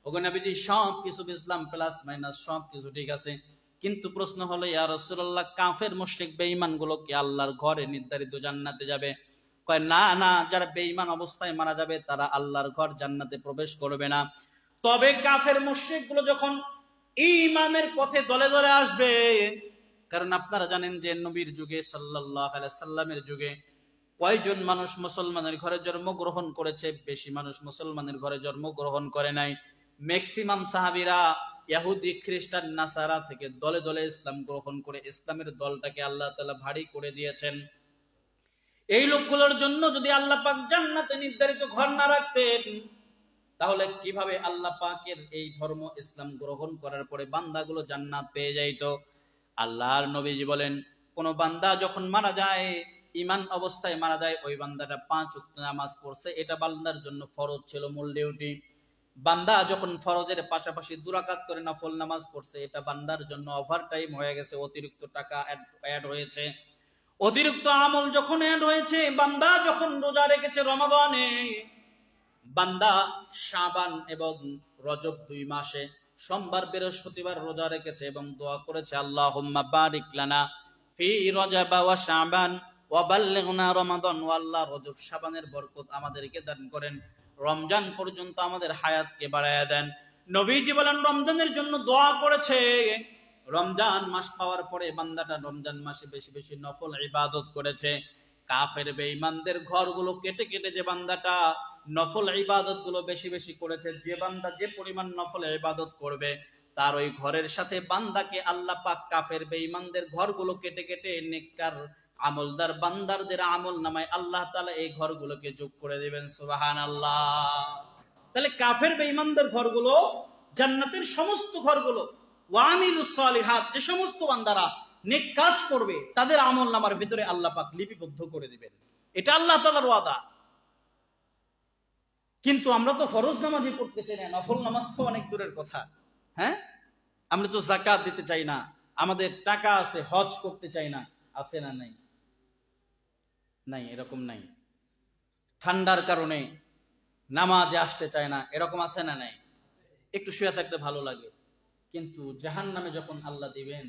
ওগো নবীজি, সব কিছু ইসলাম প্লাস মাইনাস সব কিছু ঠিক আছে, কিন্তু প্রশ্ন হলো, ইয়া রাসূলুল্লাহ, কাফের, মুশরিক, বেঈমান গুলো কি আল্লাহর ঘরে নির্ধারিত জান্নাতে যাবে? কয় না না, যারা বেঈমান অবস্থায় মারা যাবে তারা আল্লাহর ঘর জান্নাতে প্রবেশ করবে না। তবে কাফের, মুশরিক গুলো যখন ঈমানের পথে দলে দলে আসবে, কারণ আপনারা জানেন যে নবীর যুগে, সাল্লাল্লাহু আলাইহি সাল্লামের যুগে, কয়জন মানুষ মুসলমানের ঘরে জন্মগ্রহণ করেছে? বেশি মানুষ মুসলমানের ঘরে জন্মগ্রহণ করে নাই। ম্যাক্সিমাম সাহাবীরা ইহুদি, খ্রিস্টান, নাসারা থেকে দলে দলে ইসলাম গ্রহণ করে ইসলামের দলটাকে আল্লাহ তাআলা ভারী করে দিয়েছেন। এই লোকগুলোর জন্য যদি আল্লাহ পাক জান্নাতে নির্ধারিত ঘর না রাখতেন, তাহলে কিভাবে আল্লাহ পাকের এই ধর্ম ইসলাম গ্রহণ করার পরে বান্দাগুলো জান্নাত পেয়ে যাইতো? আল্লাহর নবীজি বলেন, কোন বান্দা যখন মারা যায়, ঈমান অবস্থায় মারা যায়, ওই বান্দাটা 5 ওয়াক্ত নামাজ পড়ছে, এটা বান্দার জন্য ফরজ ছিল, মূল ডিউটি। বান্দা যখন ফরজের পাশাপাশি 2 রাকাত করে নফল নামাজ পড়ছে, এটা বান্দার জন্য ওভারটাইম হয়ে গেছে, অতিরিক্ত টাকা অ্যাড হয়েছে, অতিরিক্ত আমল যখন অ্যাড হয়েছে। বান্দা যখন রোজা রেখেছে রমাদানে, বান্দা শাবান এবং রজব 2 মাসে সোমবার, বৃহস্পতিবার রোজা রেখেছে এবং দোয়া করেছে, আল্লাহুম্মা বারিক লানা ফি রজব ওয়া শাবান ওয়া বাল্লিগনা রমাদান, ওয়া আল্লাহ, রজব শাবানের বরকত আমাদেরকে দান করেন, রমজান পর্যন্ত আমাদের হায়াতকে বাড়ায়া দেন। নবীজি বলেন, রমজানের জন্য দোয়া করেছে। রমজান মাস পাওয়ার পরে বান্দাটা রমজান মাসে বেশি বেশি নফল ইবাদত করেছে। কাফের, বেঈমানদের ঘরগুলো কেটে কেটে যে বান্দাটা নফল ইবাদত গুলো বেশি বেশি করেছে, যে বান্দা যে পরিমাণ নফল ইবাদত করবে, তার ওই ঘরের সাথে বান্দাকে আল্লাহ পাক কাফের, বেঈমানদের ঘরগুলো কেটে কেটে নেককার আমলদার বান্দারদের আমল নামায় আল্লাহ তাআলা এই ঘরগুলোকে যোগ করে দিবেন। সুবহানাল্লাহ। তাহলে কাফের, বেঈমানদের ঘরগুলো জান্নাতের সমস্ত ঘরগুলো, ওয়া আমিলুস সালিহাত, যে সমস্ত বান্দারা নেক কাজ করবে তাদের আমল নামার ভিতরে আল্লাহ পাক লিপিবদ্ধ করে দিবেন। এটা আল্লাহ তাআলার ওয়াদা। কিন্তু আমরা তো ফরজ নামাজই পড়তে চাই না, নফল নামাজ তো অনেক দূরের কথা। হ্যাঁ, আমরা তো যাকাত দিতে চাই না, আমাদের টাকা আছে, হজ করতে চাই না, আছে না? নাই? নাই, এরকম নাই। ঠান্ডার কারণে নামাজে আসতে চায় না, এরকম আছে না? নাই। একটু শুয়ে থাকতে ভালো লাগে, কিন্তু জাহান্নামে যখন আল্লাহ দিবেন,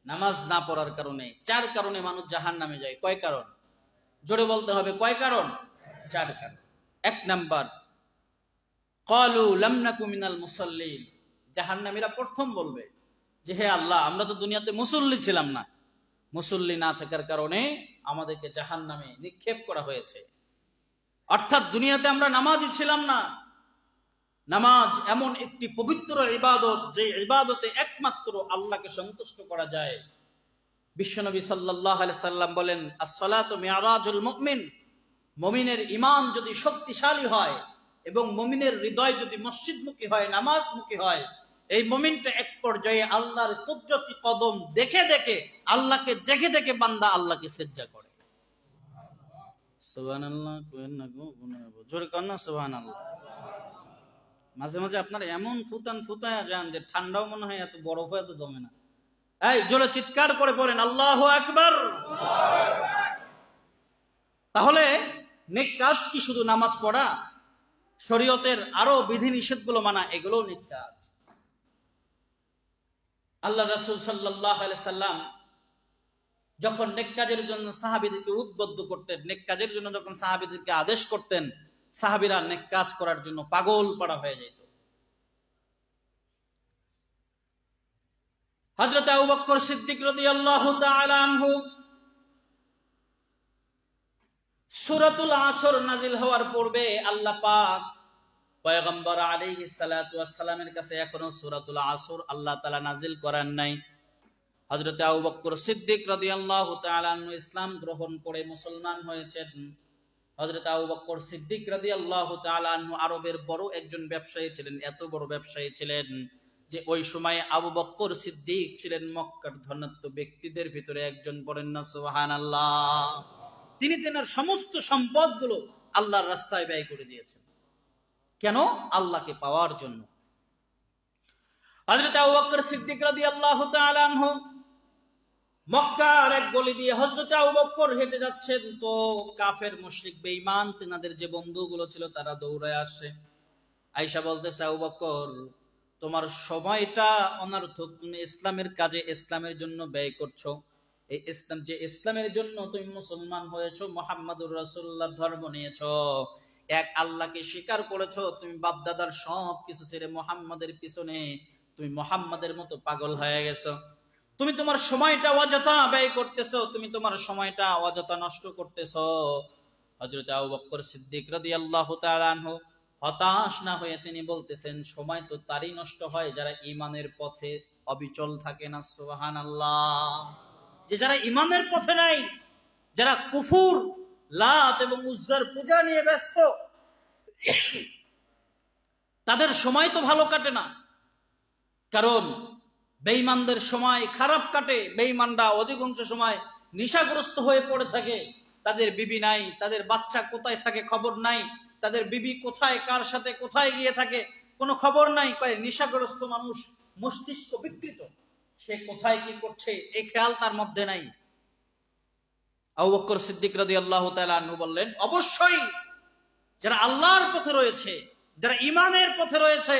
নামাজ না পড়ার কারণে, 4 কারণে মানুষ জাহান্নামে যায়। কয় কারণ? জোরে বলতে হবে, কয় কারণ? 4 কারণ। 1 নাম্বার, ক্বালু লাম নাকু মিনাল মুসাল্লিন, জাহান্নামীরা প্রথম বলবে যে, হে আল্লাহ, আমরা তো দুনিয়াতে মুসল্লি ছিলাম না, মুসল্লি না থাকার কারণে আমাদেরকে জাহান্নামে নিক্ষেপ করা হয়েছে। অর্থাৎ দুনিয়াতে আমরা নামাজি ছিলাম না, নামাজ এমন একটি পবিত্র ইবাদত, যে ইবাদতে একমাত্র আল্লাহকে সন্তুষ্ট করা যায়। বিশ্বনবী সাল্লাল্লাহু আলাইহি সাল্লাম বলেন, আস-সালাতু মি'রাজুল মুমিন। মুমিনের ঈমান যদি শক্তিশালী হয় এবং মুমিনের হৃদয় যদি মসজিদমুখী হয়, নামাজমুখী হয়, এই মুমিনটা এক পর্যায়ে আল্লাহর কুদরতি কদম দেখে দেখে, আল্লাহকে দেখে দেখে বান্দা আল্লাহকে সিজদা করে। সুবহানাল্লাহ, কোয়েন না গো, জোরে কর না সুবহানাল্লাহ। মাঝে মাঝে আপনারা এমন ফুতায়া যান যে ঠান্ডাও মনে হয় এত বরফ এত জমে না। এই জোরে চিৎকার করে পড়েন আল্লাহু আকবার। তাহলে নেক কাজ কি শুধু নামাজ পড়া? শরীয়তের আরো বিধি নিষেধগুলো মানা, এগুলো নেক কাজ। আল্লাহ রাসূল সাল্লাল্লাহু আলাইহি সাল্লাম যখন নেক কাজের জন্য সাহাবীদেরকে উদ্বুদ্ধ করতেন, নেক কাজের জন্য যখন সাহাবীদেরকে আদেশ করতেন, সাহাবীরা নেক কাজ করার জন্য পাগল পাড়া হয়ে যেত। হযরত আবু বকর সিদ্দিক রাদিয়াল্লাহু তাআলা আনহু সূরাতুল আসর নাজিল হওয়ার পূর্বে আল্লাহ পাক পয়গম্বর আলাইহিস সালাতু ওয়াস সালামের কাছে এখনো সূরাতুল আসর আল্লাহ তাআলা নাজিল করেন নাই। হযরত আবু বকর সিদ্দিক রাদিয়াল্লাহু তাআলা আনহু ইসলাম গ্রহণ করে মুসলমান হয়েছেন। হযরত আবু বকর সিদ্দিক রাদিয়াল্লাহু তাআলা আনহু আরবের বড় একজন ব্যবসায়ী ছিলেন। এত বড় ব্যবসায়ী ছিলেন যে ওই সময় আবু বকর সিদ্দিক ছিলেন মক্কার ধনাঢ্য ব্যক্তিদের ভিতরে একজন। পড়েন না সুবহানাল্লাহ। তিনি তেনার সমস্ত সম্পদগুলো আল্লাহর রাস্তায় ব্যয় করে দিয়েছেন। কেন? আল্লাহকে পাওয়ার জন্য। হযরত আবু বকর সিদ্দিক রাদিয়াল্লাহু তাআলা আনহু মক্কার এক গলি দিয়ে হযরত আবু বকর হেঁটে যাচ্ছেন, তো কাফের মুশরিক বেঈমান তেনাদের যে বন্ধুগুলো ছিল তারা দৌড়ায় আসে। আয়েশা বলতেছে, আবু বকর তোমার সময়টা অনর্থক, তুমি ইসলামের কাজে, ইসলামের জন্য ব্যয় করছো। এই ইসলাম, যে ইসলামের জন্য তুমি মুসলমান হয়েছো, মুহাম্মাদুর রাসূলুল্লাহর ধর্ম নিয়েছো, এক আল্লাহকে স্বীকার করেছো, তুমি বাপদাদার সব কিছু ছেড়ে মুহাম্মাদের পিছনে তুমি মুহাম্মাদের মতো পাগল হয়ে গেছো। তুমি তোমার সময়টা অযথা ব্যয় করতেছো, তুমি তোমার সময়টা অযথা নষ্ট করতেছো। হযরত আবু বকর সিদ্দিক রাদিয়াল্লাহু তাআলা আনহু হতাশ না হয়ে তিনি বলতেছেন, সময় তো তারই নষ্ট হয় যারা ঈমানের পথে অবিচল থাকে না। সুবহানাল্লাহ। যে যারা ঈমানের পথে নাই, যারা কুফর, লাত এবং উজ্জার পূজা নিয়ে ব্যস্ত, তাদের সময় তো ভালো কাটে না। কারণ বেঈমানদের সময় খারাপ কাটে। বেঈমানরা অধিকাংশ সময় নেশাগ্রস্ত হয়ে পড়ে থাকে। তাদের বিবি নাই, তাদের বাচ্চা কোথায় থাকে খবর নাই, তাদের বিবি কোথায়, কার সাথে কোথায় গিয়ে থাকে কোনো খবর নাই। নেশাগ্রস্ত মানুষ, মস্তিষ্ক বিকৃত, সে কোথায় কি করছে এই খেয়াল তার মধ্যে নাই। আবু বকর সিদ্দিক রাদিয়াল্লাহু তাআলা আনহু বললেন, অবশ্যই যারা আল্লাহর পথে রয়েছে, যারা ঈমানের পথে রয়েছে,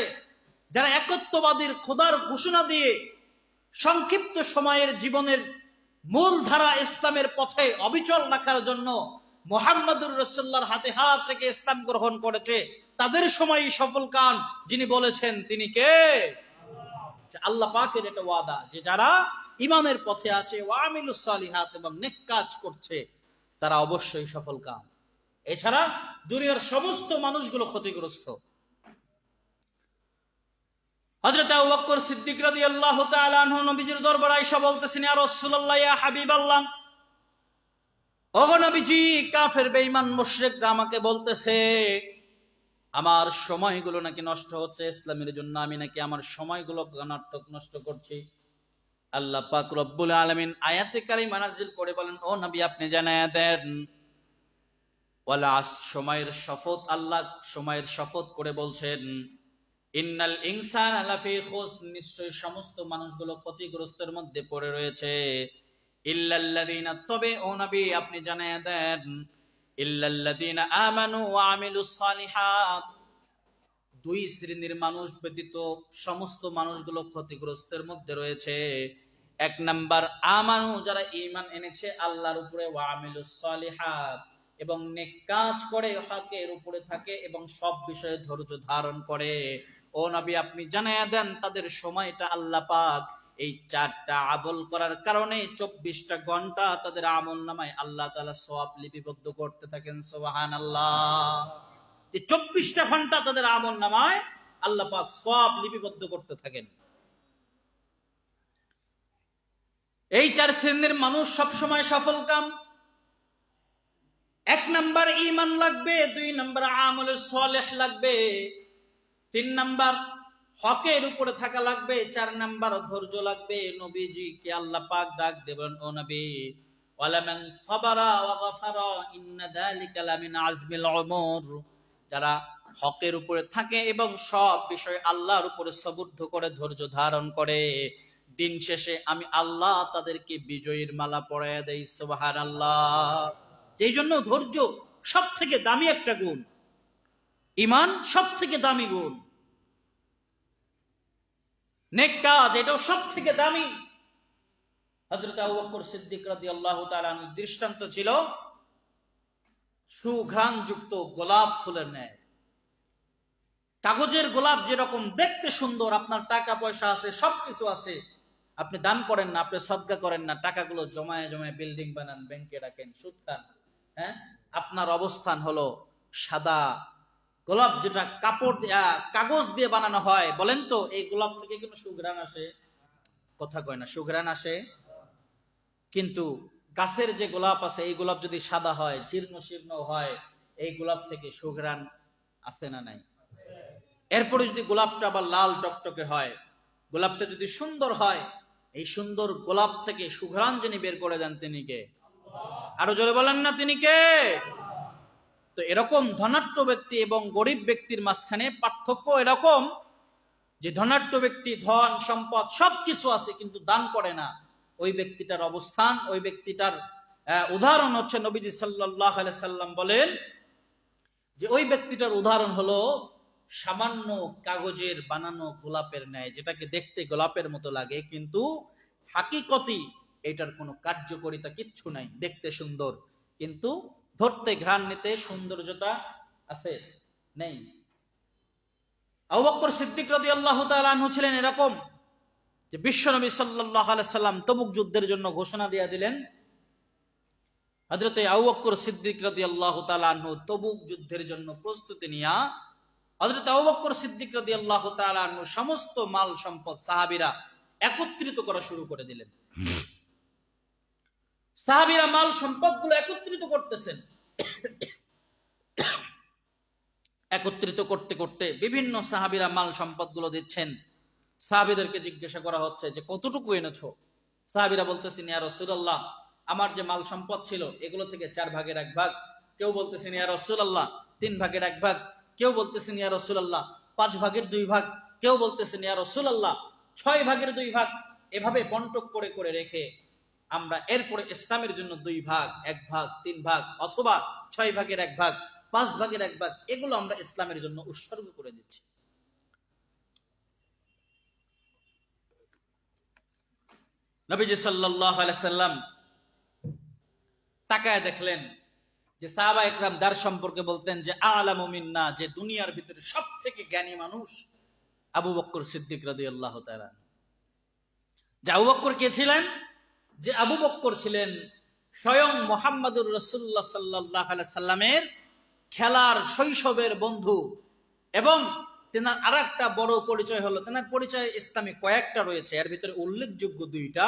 যারা একত্ববাদীর খোদার ঘোষণা দিয়ে সংক্ষিপ্ত সময়ের জীবনের মূল ধারা ইসলামের পথে অবিচল রাখার জন্য মুহাম্মাদুর রাসূলুল্লাহর হাতে হাত রেখে ইসলাম গ্রহণ করেছে, তাদের সময়ই সফল কাম। যিনি বলেছেন তিনি কে? আল্লাহ পাকের এটা ওয়াদা যে যারা ঈমানের পথে আছে, ওয়ামিলুস সালিহাত, এবং নেক কাজ করছে, তারা অবশ্যই সফল কাম। এছাড়া দুনিয়ার সমস্ত মানুষগুলো ক্ষতিগ্রস্ত। হযরত আবু বকর সিদ্দিক রাদিয়াল্লাহু তাআলা আনহু নবীজির দরবারে আয়েশা বলতেছেন, ইয়া রাসূলুল্লাহ, ইয়া হাবিবাল্লাহ, ওগো নবীজি, কাফের বেঈমান মুশরিকরা আমাকে বলতেছে আমার সময়গুলো নাকি নষ্ট হচ্ছে ইসলামের জন্য, আমি নাকি আমার সময়গুলো অনর্থক নষ্ট করছি। আল্লাহ পাক রব্বুল আলামিন আয়াতে কারিমা নাযিল করে বলেন, ও নবী আপনি জানায়া দেন, ওয়ালা সময়ের শপথ, আল্লাহ সময়ের শপথ করে বলছেন, ইন্নাল ইনসানা লাফি খুসর, নিশ্চয় সমস্ত মানুষগুলো ক্ষতিগ্রস্তের মধ্যে পড়ে রয়েছে। ইল্লাল্লাযিনা, তবে ও নবী আপনি জানায়া দেন, ইল্লাল্লাযিনা আমানু ওয়া আমিলুস সালিহাত, দুই শ্রেণীর মানুষ ব্যতীত সমস্ত মানুষগুলো ক্ষতিগ্রস্তের মধ্যে রয়েছে। এক নাম্বার আমানু, যারা ঈমান এনেছে আল্লাহর উপরে, ওয়া আমিলুস সালিহাত, এবং নেক কাজ করে, হকের উপরে থাকে এবং সব বিষয়ে ধৈর্য ধারণ করে। ও নবী আপনি জানায়া দেন তাদের সময়টা আল্লাহ পাক এই চারটা আমল করার কারণে 24টা ঘন্টা তাদের আমলনামায় আল্লাহ তাআলা সওয়াব লিপিবদ্ধ করতে থাকেন। সুবহানাল্লাহ। এই 24টা ঘন্টা তাদের আমলনামায় আল্লাহ পাক সওয়াব লিপিবদ্ধ করতে থাকেন। এই 4 শ্রেণীর মানুষ সবসময় সফল কাম। 1 নাম্বার ঈমান লাগবে, 2 নাম্বার আমলে সালেহ লাগবে, 3 নাম্বার হকের উপরে থাকা লাগবে, 4 নাম্বার ধৈর্য লাগবে। নবীজি কে আল্লাহ পাক ডাক দেবেন, ও নবী ওয়ালামান সাবারা ওয়া গাফারা ইন্না যালিকা লামিন আজমিল উমুর। যারা হকের উপরে থাকে এবং সব বিষয় আল্লাহর উপরে সবুর্দ করে ধৈর্য ধারণ করে, দিন শেষে আমি আল্লাহ তাদেরকে বিজয়ীর মালা পরাইয়া দেই। সুবহানাল্লাহ। এই জন্য ধৈর্য সব থেকে দামি একটা গুণ, ঈমান সব থেকে দামি গুণ, নেক কাজ এটাও সব থেকে দামি। হযরত আবু বকর সিদ্দিক রাদিয়াল্লাহু তাআলা আনহু দৃষ্টান্ত ছিল সুঘ্রাণযুক্ত গোলাপ ফুলের ন্যায়। কাগজের গোলাপ যেরকম দেখতে সুন্দর, আপনার টাকা পয়সা আছে, সবকিছু আছে, আপনি দান করেন না, আপনি সদকা করেন না, টাকাগুলো জমায়ে জমায়ে বিল্ডিং বানান, ব্যাংকে রাখেন, সুদ খান, হ্যাঁ, আপনার অবস্থান হলো সাদা গোলাপ, যেটা কাপড় কাগজ দিয়ে বানানো হয়। বলেন তো এই গোলাপ থেকে কোনো সুঘ্রাণ আসে? কথা কয় না, সুঘ্রাণ আসে? কিন্তু গাছের যে গোলাপ আছে, এই গোলাপ যদি সাদা হয়, জীর্ণ শীর্ণ হয়, এই গোলাপ থেকে সুঘ্রাণ আসে না নাই? এরপরে যদি গোলাপটা আবার লাল টকটকে হয়, গোলাপটা যদি সুন্দর হয়, এই সুন্দর গোলাপ থেকে সুঘ্রাণ যিনি বের করে দেন তিনি কে? আরো জোরে বলেন না, তিনি কে? তো এরকম ধনাঢ্য ব্যক্তি এবং গরিব ব্যক্তির মাঝখানে পার্থক্য এরকম যে ধনাঢ্য ব্যক্তি ধন সম্পদ সবকিছু আছে কিন্তু দান করে না, ওই ব্যক্তিটার অবস্থান, ওই ব্যক্তিটার উদাহরণ হচ্ছে নবীজি সাল্লাল্লাহু আলাইহি সাল্লাম বলেন যে ওই ব্যক্তিটার উদাহরণ হলো সামান্য কাগজের বানানো গোলাপের ন্যায়, যেটাকে দেখতে গোলাপের মতো লাগে কিন্তু হাকিকতি এটার কোনো কার্যকারিতা কিচ্ছু নাই। দেখতে সুন্দর কিন্তু ধরতে ঘ্রাণ নিতে সৌন্দর্যতা আছে নেই। আবু বকর সিদ্দিক রাদিয়াল্লাহু তাআলা আনহু ছিলেন এরকম যে বিশ্বনবী সাল্লাল্লাহু আলাইহি সাল্লাম তবুক যুদ্ধের জন্য ঘোষণা দিয়ে দিলেন। হযরত আবু বকর সিদ্দিক রাদিয়াল্লাহু তাআলা আনহু তবুক যুদ্ধের জন্য প্রস্তুতি নিয়া হযরত আবু বকর সিদ্দিক রাদিয়াল্লাহু তাআলা আনহু সমস্ত মাল সম্পদ সাহাবীরা একত্রিত করা শুরু করে দিলেন। সাহাবীরা মাল সম্পদগুলো একত্রিত করতেছেন। একত্রিত করতে করতে বিভিন্ন সাহাবীরা মাল সম্পদগুলো দিচ্ছেন। সাহাবীদেরকে জিজ্ঞাসা করা হচ্ছে যে কতটুকু এনেছো? সাহাবীরা বলতেছেন ইয়া রাসূলুল্লাহ, আমার যে মাল সম্পদ ছিল এগুলো থেকে 4 ভাগের 1 ভাগ। কেউ বলতেছেন ইয়া রাসূলুল্লাহ 3 ভাগের 1 ভাগ। কেউ বলতেছেন ইয়া রাসূলুল্লাহ 5 ভাগের 2 ভাগ। কেউ বলতেছেন ইয়া রাসূলুল্লাহ 6 ভাগের 2 ভাগ। এভাবে বন্টক করে করে রেখে আমরা এরপরে ইসলামের জন্য 2 ভাগ, 1 ভাগ, 3 ভাগ অথবা 6 ভাগের 1 ভাগ, 5 ভাগের 1 ভাগ এগুলো আমরা ইসলামের জন্য উৎসর্গ করে দিচ্ছি। নবীজি সাল্লাল্লাহু আলাইহি সাল্লাম তাকায় দেখলেন যে সাহাবা একরাম যার সম্পর্কে বলতেন যে আলামু মিন্না, যে দুনিয়ার ভিতরে সবথেকে জ্ঞানী মানুষ আবু বকর সিদ্দিক রাদিয়াল্লাহু তাআলা। যে আবু বকর কে ছিলেন? যে আবু বকর ছিলেন স্বয়ং মুহাম্মদুর রাসূলুল্লাহ সাল্লাল্লাহু আলাইহি সাল্লামের খেলার শৈশবের বন্ধু। এবং তেনার আরেকটা বড় পরিচয় হলো, তেনার পরিচয় ইসলামে কয়েকটা রয়েছে, এর ভিতরে উল্লেখযোগ্য 2টা।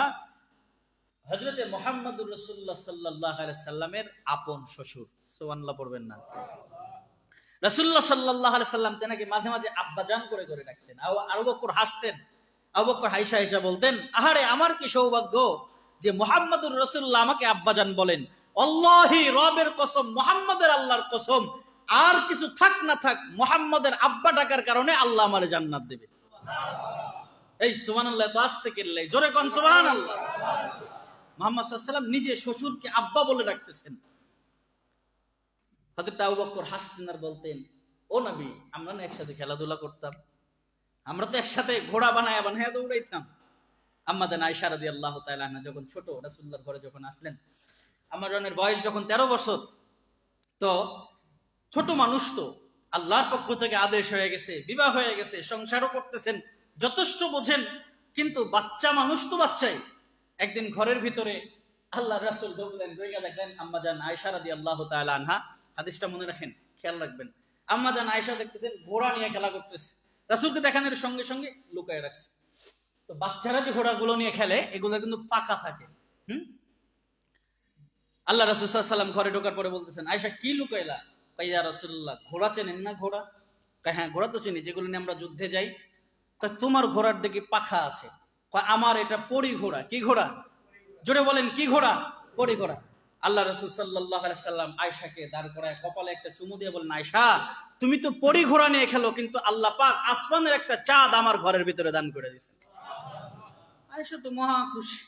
হযরতে মুহাম্মদুর রাসূলুল্লাহ সাল্লাল্লাহু আলাইহি সাল্লামের আপন শ্বশুর। সুবহানাল্লাহ পড়বেন না? রাসূলুল্লাহ সাল্লাল্লাহু আলাইহি সাল্লাম তেনাকে মাঝে মাঝে আব্বাজান করে করে ডাকতেন। আবু বকর হাসতেন। আবু বকর হাইসা হাইসা বলতেন, আহারে আমার কি সৌভাগ্য যে মুহাম্মদুর রাসূলুল্লাহ আমাকে আব্বাজান বলেন। আল্লাহি, রবের কসম, মুহাম্মদের আল্লাহর কসম, আর কিছু থাক না থাক মুহাম্মদের আব্বা ডাকার কারণে আল্লাহ আমারে জান্নাত দেবে। এই সুবহানাল্লাহ তো আস্তে কেল্লাই জোরে কোন সুবহানাল্লাহ। মুহাম্মদ সাল্লাল্লাহু আলাইহি ওয়াসাল্লাম নিজে শ্বশুরকে আব্বা বলে ডাকতেছেন। হযরত আবু বকর হাসতেন আর বলতেন, ও নবী, আমরা না একসাথে খেলাধুলা করতাম, আমরা তো একসাথে ঘোড়া বানায়া বানায়া দৌড়াইতাম। আম্মা জান আয়েশা রাদিয়াল্লাহু তাআলা আনহা যখন ছোট, রাসূলুল্লাহর ঘরে যখন আসলেন, আম্মা জানের বয়স যখন 13 বছর, তো ছোট মানুষ তো আল্লাহর পক্ষ থেকে আদেশ হয়ে গেছে, বিবাহ হয়ে গেছে, সংসারও করতেছেন, যথেষ্ট বোঝেন, কিন্তু বাচ্চা মানুষ তো বাচ্চাই। একদিন ঘরের ভিতরে আল্লাহর রাসূল ঢুকলেন, ঢুকে দেখলেন আম্মা জান আয়েশা রাদিয়াল্লাহু তাআলা আনহা, হাদিসটা মনে রাখেন, খেয়াল রাখবেন। আম্মা জান আয়েশা দেখতেছেন ঘোড়া নিয়ে খেলা করতেছে। রাসূলকে দেখানোর সঙ্গে সঙ্গে লুকায় রাখছে। তো বাচ্চারা যে ঘোড়াগুলো নিয়ে খেলে এগুলো কিন্তু পাকা থাকে। আল্লাহ রাসূল সাল্লাল্লাহু আলাইহি ওয়াসাল্লাম ঘরে ঢোকার পরে বলতেছেন, আয়েশা কি লুকাইলা? কয় ইয়া রাসূলুল্লাহ, ঘোড়া চেনেন না? ঘোড়া? কয় হ্যাঁ, ঘোড়া তো চিনি, যেগুলো নিয়ে আমরা যুদ্ধে যাই। তা তোমার ঘোড়ার দিকে পাখা আছে। কয় আমার এটা পরি ঘোড়া। কি ঘোড়া? জোরে বলেন, কি ঘোড়া? পরি ঘোড়া। আল্লাহ রাসূল সাল্লাল্লাহু আলাইহি ওয়াসাল্লাম আয়েশাকে দাঁড় করায় কপালে একটা চুমু দিয়ে বলেন, আয়েশা তুমি তো পরি ঘোড়া নিয়ে খেলো, কিন্তু আল্লাহ পাক আসমানের একটা চাঁদ আমার ঘরের ভিতরে দান করে দিয়েছেন। আয়েশা তো মহা খুশি।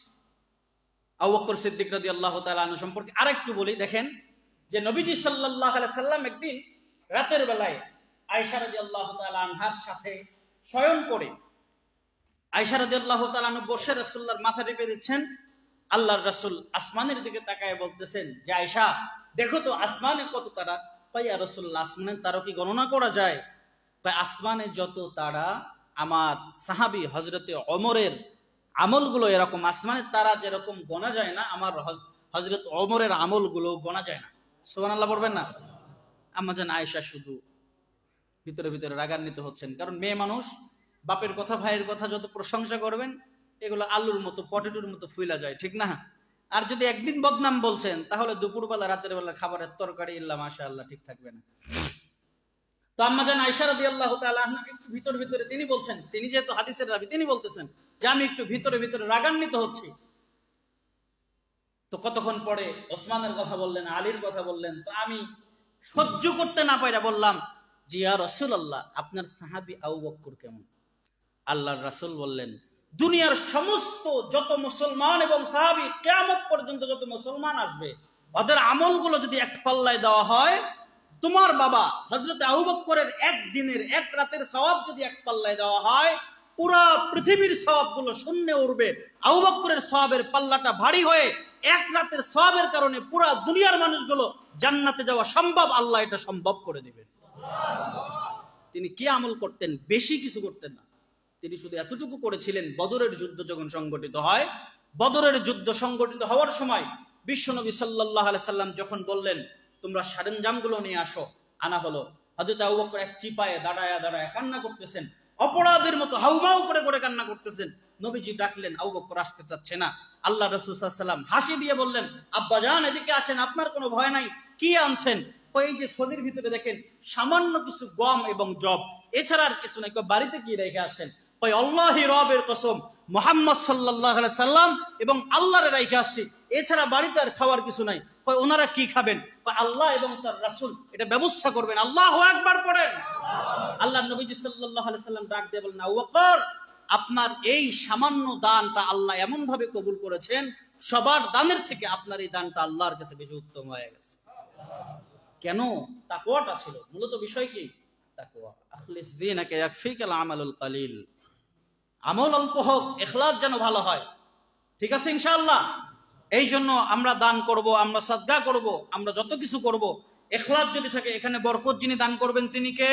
আবু বকর সিদ্দিক রাদিয়াল্লাহু তাআলা আনহু সম্পর্কে আরেকটু বলি। দেখেন যে নবীজি সাল্লাল্লাহু আলাইহি সাল্লাম একদিন রাতের বেলায় আয়েশা রাদিয়াল্লাহু তাআলা আনহার সাথে শয়ন করে আয়েশা রাদিয়াল্লাহু তাআলা আনহু বসে রাসূলুল্লাহর মাথা টিপে দিচ্ছেন। আল্লাহর রাসূল আসমানের দিকে তাকায় বলতেছেন যে আয়েশা দেখো তো আসমানে কত তারা। কয় ইয়া রাসূলুল্লাহ, আসমানের তারা কি গণনা করা যায়? কয় আসমানে যত তারা আমার সাহাবী হযরতে ওমরের আমলগুলো এরকম, আসমানের তারা যেরকম গোনা যায় না, আমার হযরত ওমরের আমলগুলো গোনা যায় না। সুবহানাল্লাহ পড়বেন না? আম্মাজান আয়েশা শুধু ভিতরে ভিতরে রাগান্বিত হচ্ছেন, কারণ মেয়ে মানুষ, বাপের কথা ভাইয়ের কথা যত প্রশংসা করবেন এগুলো আলুর মতো পটেটোর মতো ফুইলা যায়, ঠিক না? আর যদি একদিন বদনাম বলছেন তাহলে দুপুরবেলা রাতের বেলা খাবারের তরকারি ইল্লা মাশাআল্লাহ ঠিক থাকবে না। তো আম্মাজান আয়েশা রাদিয়াল্লাহু তাআলা আনহা একটু ভিতর ভিতরে তিনি বলছেন, তিনি যেহেতু হাদিসের রাবী, তিনি বলতেছেন যে আমি একটু ভিতরে ভিতরে রাগান্বিত হচ্ছি। তো কতক্ষণ পরে ওসমানের কথা বললেন, আলীর কথা বললেন। তো আমি সহ্য করতে না পাইরা বললাম জি ইয়া রাসূলুল্লাহ, আপনার সাহাবী আবু বকর কেমন? আল্লাহর রাসূল বললেন, দুনিয়ার সমস্ত যত মুসলমান এবং সাহাবী কিয়ামত পর্যন্ত যত মুসলমান আসবে ওদের আমলগুলো যদি এক পাল্লায় দেওয়া হয়, তোমার বাবা হযরত আবু বকরের এক দিনের এক রাতের সওয়াব যদি এক পাল্লায় দেওয়া হয়, পুরা পৃথিবীর সওয়াবগুলো শূন্যে উঠবে। আবু বকরের সওয়াবের পাল্লাটা ভারী হয়ে এক রাতের সওয়াবের কারণে পুরা দুনিয়ার মানুষগুলো জান্নাতে যাওয়া সম্ভব। আল্লাহ এটা সম্ভব করে দিবেন। তিনি কি আমল করতেন? বেশি কিছু করতেন না, তিনি শুধু এতটুকু করেছিলেন। বদরের যুদ্ধ যখন সংগঠিত হয়, বদরের যুদ্ধ সংগঠিত হওয়ার সময় বিশ্বনবী সাল্লাল্লাহু আলাইহি সাল্লাম যখন বললেন তোমরা সরঞ্জামগুলো নিয়ে আসো, আনা হলো। হযরত আবু বকর এক চিপায়ে দাঁড়ায়া দাঁড়ায়া কান্না করতেছেন, অপরাধের মতো হাউমাউ করে করে কান্না করতেছেন। নবীজি ডাকলেন, আবু বকর আসতে চাচ্ছে না। আল্লাহ রাসূল সাল্লাল্লাহু আলাইহি সাল্লাম হাসি দিয়ে বললেন, আব্বাজান এদিকে আসেন, আপনার কোনো ভয় নাই। কি আনছেন? ওই যে থলির ভিতরে দেখেন সামান্য কিছু গম এবং জব, এছাড়া আর কিছু নাই। বাড়িতে কি রেখে আসেন? ওই আল্লাহি রবের কসম, মুহাম্মদ সাল্লাল্লাহু আলাইহি সাল্লাম এবং আল্লাহর রেখে আসছি, এছাড়া বাড়িতে আর খাওয়ার কিছু নাই। কই ওনারা কি খাবেন? কই আল্লাহ এবং তার রাসূল এটা ব্যবস্থা করবেন। আল্লাহু আকবার পড়েন। আল্লাহর নবীজি সাল্লাল্লাহু আলাইহি সাল্লাম ডাক দিয়ে বলেন, আবু বকর আপনার এই সামান্য দানটা আল্লাহ এমন ভাবে কবুল করেছেন, সবার দানের থেকে আপনার এই দানটা আল্লাহর কাছে বেশি উত্তম হয়ে গেছে। কেন? তাকওয়াটা ছিল মূলত বিষয়। কি তাকওয়া? আখলিস দীনাকা ইয়াকফিকাল আমালুল কালিল, আমল অল্প হোক, ইখলাস যেন ভালো হয়। ঠিক আছে ইনশাআল্লাহ? এই জন্য আমরা দান করব, আমরা সাদকা করব, আমরা যত কিছু করব, ইখলাস যদি থাকে, এখানে বরকত যিনি দান করবেন তিনি কে?